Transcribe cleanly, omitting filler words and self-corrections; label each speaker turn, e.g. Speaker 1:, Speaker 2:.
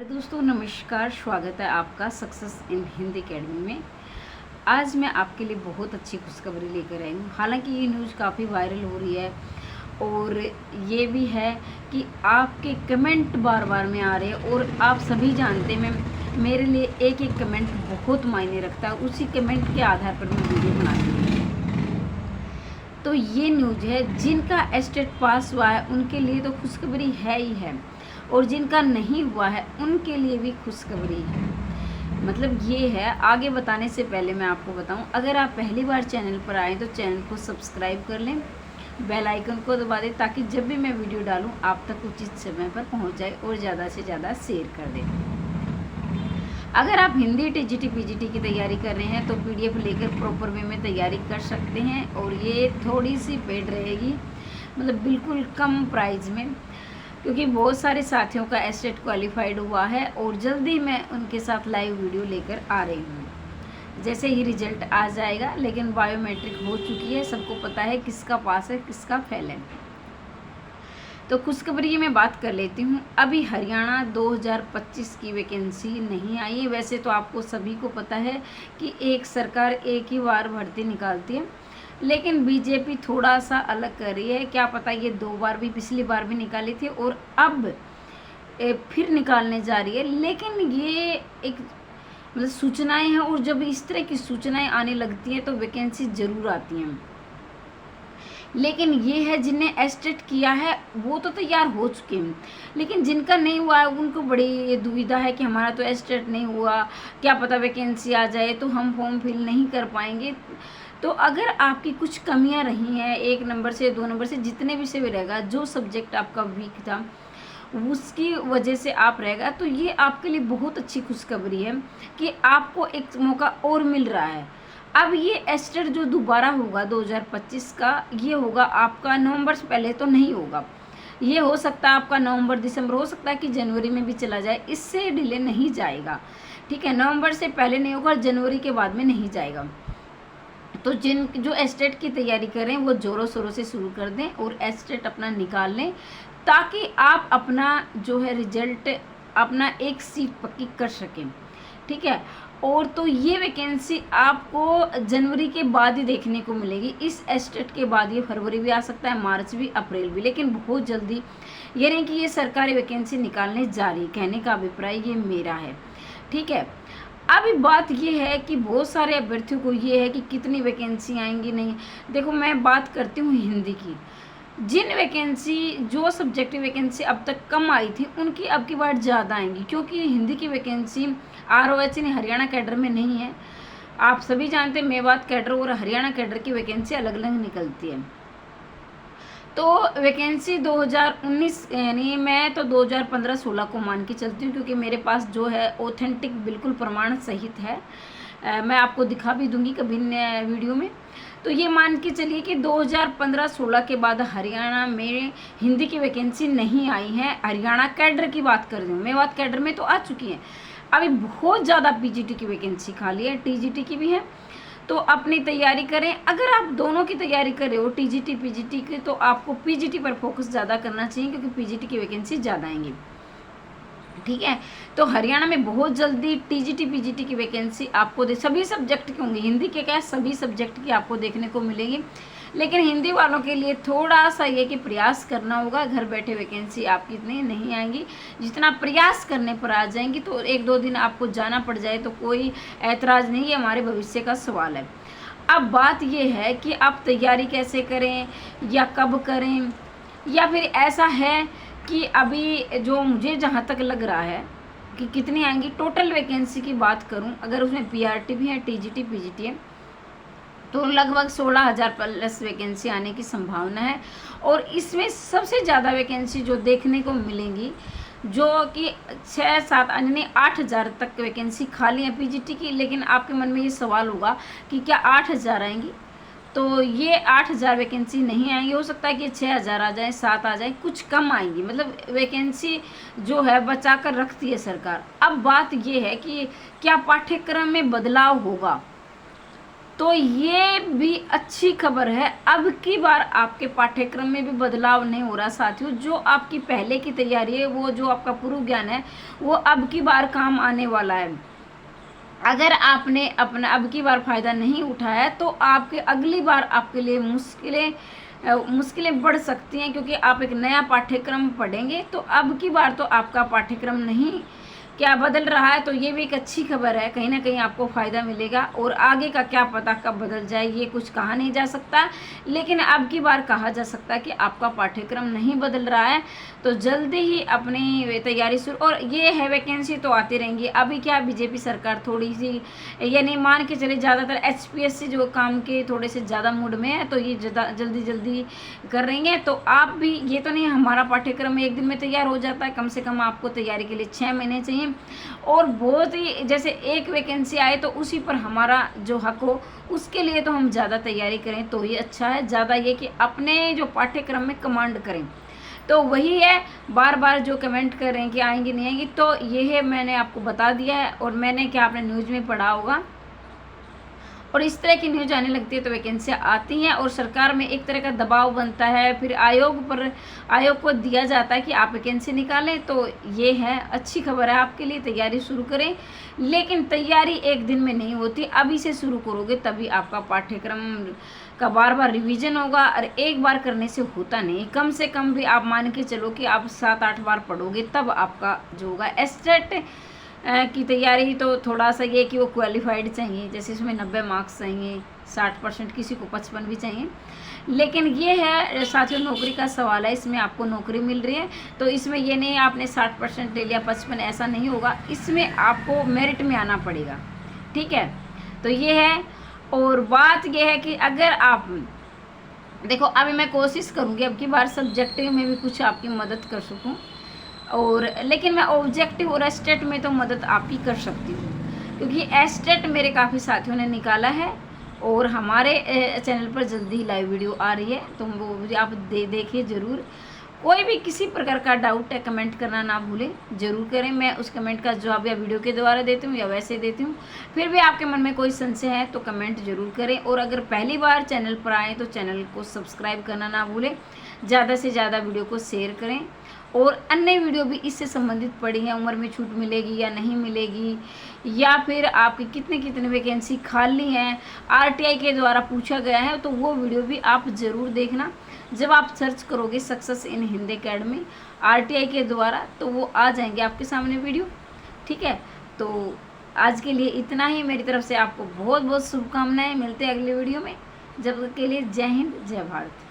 Speaker 1: दोस्तों नमस्कार, स्वागत है आपका सक्सेस इन हिंदी अकेडमी में। आज मैं आपके लिए बहुत अच्छी खुशखबरी लेकर आई हूँ। हालांकि ये न्यूज़ काफ़ी वायरल हो रही है और ये भी है कि आपके कमेंट बार बार में आ रहे हैं और आप सभी जानते हैं मेरे लिए एक एक कमेंट बहुत मायने रखता है। उसी कमेंट के आधार पर मैं वीडियो बनाती हूँ। तो ये न्यूज़ है, जिनका एस्टेट पास हुआ है उनके लिए तो खुशखबरी है ही है और जिनका नहीं हुआ है उनके लिए भी खुशखबरी है। मतलब ये है, आगे बताने से पहले मैं आपको बताऊं, अगर आप पहली बार चैनल पर आए तो चैनल को सब्सक्राइब कर लें, बेल आइकन को दबा दें ताकि जब भी मैं वीडियो डालूं आप तक उचित समय पर पहुंच जाए और ज़्यादा से ज़्यादा शेयर कर दें। अगर आप हिंदी टीजीटी पीजीटी की तैयारी कर रहे हैं तो पीडीएफ लेकर प्रॉपर वे में तैयारी कर सकते हैं और ये थोड़ी सी पेड रहेगी, मतलब बिल्कुल कम प्राइस में, क्योंकि बहुत सारे साथियों का एस्टेट क्वालिफाइड हुआ है और जल्दी मैं उनके साथ लाइव वीडियो लेकर आ रही हूँ। जैसे ही रिजल्ट आ जाएगा, लेकिन बायोमेट्रिक हो चुकी है, सबको पता है किसका पास है किसका फेल है। तो खुशखबरी में बात कर लेती हूँ। अभी हरियाणा 2025 की वैकेंसी नहीं आई है। वैसे तो आपको सभी को पता है कि एक सरकार एक ही बार भर्ती निकालती है, लेकिन बीजेपी थोड़ा सा अलग कर रही है। क्या पता ये 2 बार भी, पिछली बार भी निकाली थी और अब फिर निकालने जा रही है। लेकिन ये एक मतलब सूचनाएं हैं और जब इस तरह की सूचनाएं आने लगती हैं तो वैकेंसी ज़रूर आती हैं। लेकिन ये है, जिनने एस्टेट किया है वो तो तैयार हो चुके हैं, लेकिन जिनका नहीं हुआ है उनको बड़ी दुविधा है कि हमारा तो एस्टेट नहीं हुआ, क्या पता वैकेंसी आ जाए तो हम फॉर्म फिल नहीं कर पाएंगे। तो अगर आपकी कुछ कमियां रही हैं, 1 नंबर से 2 नंबर से जितने भी से भी रहेगा, जो सब्जेक्ट आपका वीक था उसकी वजह से आप रहेगा, तो ये आपके लिए बहुत अच्छी खुशखबरी है कि आपको एक मौका और मिल रहा है। अब ये एस्टेट जो दोबारा होगा 2025 का, ये होगा आपका नवंबर से पहले तो नहीं होगा। ये हो सकता है आपका नवंबर दिसंबर, हो सकता है कि जनवरी में भी चला जाए, इससे डिले नहीं जाएगा। ठीक है, नवंबर से पहले नहीं होगा, जनवरी के बाद में नहीं जाएगा। तो जो एस्टेट की तैयारी करें वो ज़ोरों शोरों से शुरू कर दें और एस्टेट अपना निकाल लें, ताकि आप अपना जो है रिजल्ट, अपना एक सीट पक्की कर सकें। ठीक है, और तो ये वैकेंसी आपको जनवरी के बाद ही देखने को मिलेगी। इस एस्टेट के बाद ये फरवरी भी आ सकता है, मार्च भी, अप्रैल भी, लेकिन बहुत जल्दी। ये नहीं कि ये सरकारी वैकेंसी निकालने जा रही, कहने का अभिप्राय ये मेरा है। ठीक है, अभी बात ये है कि बहुत सारे अभ्यर्थियों को ये है कि कितनी वैकेंसी आएंगी। नहीं, देखो मैं बात करती हूँ हिंदी की। जिन वैकेंसी, जो सब्जेक्ट वैकेंसी अब तक कम आई थी उनकी अब की बार ज़्यादा आएंगी, क्योंकि हिंदी की वैकेंसी ROH यानी हरियाणा कैडर में नहीं है। आप सभी जानते हैं मेवात कैडर और हरियाणा कैडर की वैकेंसी अलग अलग निकलती है। तो वैकेंसी 2019 यानी मैं तो 2015-16 को मान के चलती हूँ, क्योंकि मेरे पास जो है ऑथेंटिक बिल्कुल प्रमाण सहित है। मैं आपको दिखा भी दूंगी कभी वीडियो में। तो ये मान के चलिए कि 2015-16 के बाद हरियाणा में हिंदी की वैकेंसी नहीं आई है। हरियाणा कैडर की बात कर रही हूँ, मेवात कैडर में तो आ चुकी है। अभी बहुत ज़्यादा पीजीटी की वैकेंसी खाली है, टीजीटी की भी है। तो अपनी तैयारी करें। अगर आप दोनों की तैयारी कर रहे हो, टीजीटी पीजीटी की, तो आपको पीजीटी पर फोकस ज़्यादा करना चाहिए, क्योंकि पीजीटी की वैकेंसी ज़्यादा आएंगी। ठीक है, तो हरियाणा में बहुत जल्दी टीजीटी पीजीटी की वैकेंसी आपको सभी सब्जेक्ट की होंगी। हिंदी के क्या, सभी सब्जेक्ट की आपको देखने को मिलेगी। लेकिन हिंदी वालों के लिए थोड़ा सा ये कि प्रयास करना होगा। घर बैठे वैकेंसी आपकी इतनी नहीं आएंगी, जितना प्रयास करने पर आ जाएंगी। तो 1-2 दिन आपको जाना पड़ जाए तो कोई ऐतराज़ नहीं है, हमारे भविष्य का सवाल है। अब बात ये है कि आप तैयारी कैसे करें या कब करें, या फिर ऐसा है कि अभी जो मुझे जहाँ तक लग रहा है कि कितनी आएंगी, टोटल वैकेंसी की बात करूँ, अगर उसमें पीआरटी भी है, टीजीटी पीजीटी है, तो लगभग 16,000 प्लस वैकेंसी आने की संभावना है। और इसमें सबसे ज़्यादा वैकेंसी जो देखने को मिलेंगी, जो कि 6-7 यानी 8,000 तक वैकेंसी खाली है पीजीटी की। लेकिन आपके मन में ये सवाल होगा कि क्या 8,000 आएंगी? तो ये 8,000 वैकेंसी नहीं आएंगी। हो सकता है कि 6,000 आ जाए, 7 आ जाए, कुछ कम आएंगी। मतलब वैकेंसी जो है बचा कर रखती है सरकार। अब बात ये है कि क्या पाठ्यक्रम में बदलाव होगा, तो ये भी अच्छी खबर है। अब की बार आपके पाठ्यक्रम में भी बदलाव नहीं हो रहा साथियों। जो आपकी पहले की तैयारी है, वो जो आपका पूर्व ज्ञान है, वो अब की बार काम आने वाला है। अगर आपने अपना अब की बार फ़ायदा नहीं उठाया तो आपके अगली बार आपके लिए मुश्किलें बढ़ सकती हैं, क्योंकि आप एक नया पाठ्यक्रम पढ़ेंगे। तो अब की बार तो आपका पाठ्यक्रम नहीं क्या बदल रहा है, तो ये भी एक अच्छी खबर है। कहीं ना कहीं आपको फ़ायदा मिलेगा, और आगे का क्या पता कब बदल जाए, ये कुछ कहा नहीं जा सकता। लेकिन अब की बार कहा जा सकता है कि आपका पाठ्यक्रम नहीं बदल रहा है, तो जल्दी ही अपनी तैयारी शुरू। और ये है, वैकेंसी तो आती रहेंगी। अभी क्या बीजेपी सरकार थोड़ी सी, यानी मान के चले ज़्यादातर HPSC जो काम के थोड़े से ज़्यादा मूड में है, तो ये जल्दी कर रही हैं। तो आप भी, ये तो नहीं हमारा पाठ्यक्रम एक दिन में तैयार हो जाता है, कम से कम आपको तैयारी के लिए 6 महीने चाहिए। और बहुत ही, जैसे एक वैकेंसी आए तो उसी पर हमारा जो हक हो, उसके लिए तो हम ज़्यादा तैयारी करें तो ही अच्छा है। ज़्यादा ये कि अपने जो पाठ्यक्रम में कमांड करें। तो वही है, बार बार जो कमेंट कर रहे हैं कि आएंगी नहीं आएंगी, तो ये है, मैंने आपको बता दिया है। और मैंने क्या आपने न्यूज़ में पढ़ा होगा, और इस तरह की न्यूज आने लगती है तो वैकेंसियाँ आती हैं, और सरकार में एक तरह का दबाव बनता है। फिर आयोग को दिया जाता है कि आप वैकेंसी निकालें। तो ये है, अच्छी खबर है आपके लिए, तैयारी शुरू करें। लेकिन तैयारी एक दिन में नहीं होती, अभी से शुरू करोगे तभी आपका पाठ्यक्रम का बार बार रिवीजन होगा। और एक बार करने से होता नहीं, कम से कम भी आप मान के चलो कि आप 7-8 बार पढ़ोगे, तब आपका जो होगा। एस्टेट की तैयारी तो थोड़ा सा ये कि वो क्वालिफाइड चाहिए, जैसे इसमें 90 मार्क्स चाहिए, 60%, किसी को 55 भी चाहिए। लेकिन ये है साथियों, नौकरी का सवाल है, इसमें आपको नौकरी मिल रही है, तो इसमें ये नहीं आपने 60% ले लिया, 55, ऐसा नहीं होगा। इसमें आपको मेरिट में आना पड़ेगा, ठीक है। तो ये है। और बात ये है कि अगर आप देखो, अभी मैं कोशिश करूँगी अब की बार सब्जेक्टिव में भी कुछ आपकी मदद कर सकूँ, और लेकिन मैं ऑब्जेक्टिव और एस्टेट में तो मदद आपकी कर सकती हूँ, क्योंकि एस्टेट मेरे काफ़ी साथियों ने निकाला है। और हमारे चैनल पर जल्दी ही लाइव वीडियो आ रही है, तो वो भी आप देखिए ज़रूर। कोई भी किसी प्रकार का डाउट है, कमेंट करना ना भूलें, ज़रूर करें। मैं उस कमेंट का जवाब या वीडियो के द्वारा देती हूँ या वैसे देती हूँ। फिर भी आपके मन में कोई संशय है तो कमेंट ज़रूर करें। और अगर पहली बार चैनल पर आएँ तो चैनल को सब्सक्राइब करना ना भूलें। ज़्यादा से ज़्यादा वीडियो को शेयर करें। और अन्य वीडियो भी इससे संबंधित पड़ी हैं, उम्र में छूट मिलेगी या नहीं मिलेगी, या फिर आपकी कितने वैकेंसी खाली हैं, RTI के द्वारा पूछा गया है, तो वो वीडियो भी आप ज़रूर देखना। जब आप सर्च करोगे success in Hindi academy RTI के द्वारा, तो वो आ जाएंगे आपके सामने वीडियो, ठीक है। तो आज के लिए इतना ही, मेरी तरफ से आपको बहुत बहुत शुभकामनाएं। मिलते हैं अगले वीडियो में, जब तक के लिए जय हिंद, जय भारत।